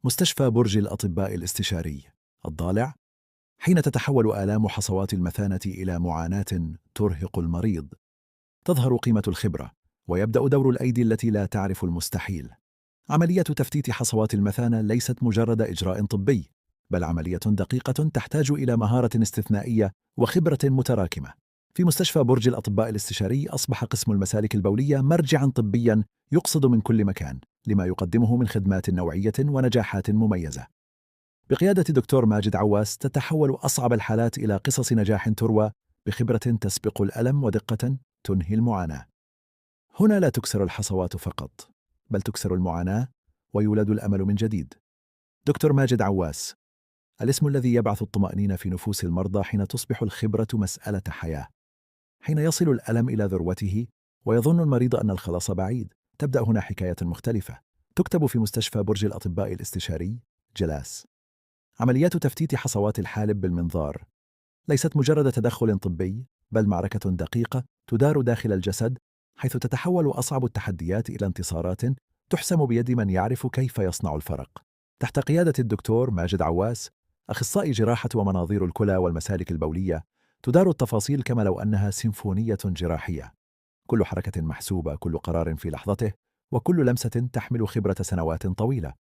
مستشفى برج الأطباء الاستشاري الضالع. حين تتحول آلام حصوات المثانة إلى معاناة ترهق المريض، تظهر قيمة الخبرة، ويبدأ دور الأيدي التي لا تعرف المستحيل. عملية تفتيت حصوات المثانة ليست مجرد إجراء طبي، بل عملية دقيقة تحتاج إلى مهارة استثنائية وخبرة متراكمة. في مستشفى برج الأطباء الاستشاري أصبح قسم المسالك البولية مرجعاً طبياً يقصد من كل مكان لما يقدمه من خدمات نوعية ونجاحات مميزة. بقيادة دكتور ماجد عواس تتحول أصعب الحالات إلى قصص نجاح تروى بخبرة تسبق الألم ودقة تنهي المعاناة. هنا لا تكسر الحصوات فقط، بل تكسر المعاناة ويولد الأمل من جديد. دكتور ماجد عواس، الاسم الذي يبعث الطمأنينة في نفوس المرضى حين تصبح الخبرة مسألة حياة. حين يصل الألم إلى ذروته ويظن المريض أن الخلاص بعيد، تبدأ هنا حكاية مختلفة تكتب في مستشفى برج الأطباء الاستشاري جلاس. عمليات تفتيت حصوات الحالب بالمنظار ليست مجرد تدخل طبي، بل معركة دقيقة تدار داخل الجسد، حيث تتحول أصعب التحديات إلى انتصارات تحسم بيد من يعرف كيف يصنع الفرق. تحت قيادة الدكتور ماجد عواس، أخصائي جراحة ومناظير الكلى والمسالك البولية، تدار التفاصيل كما لو أنها سيمفونية جراحية. كل حركة محسوبة، كل قرار في لحظته، وكل لمسة تحمل خبرة سنوات طويلة.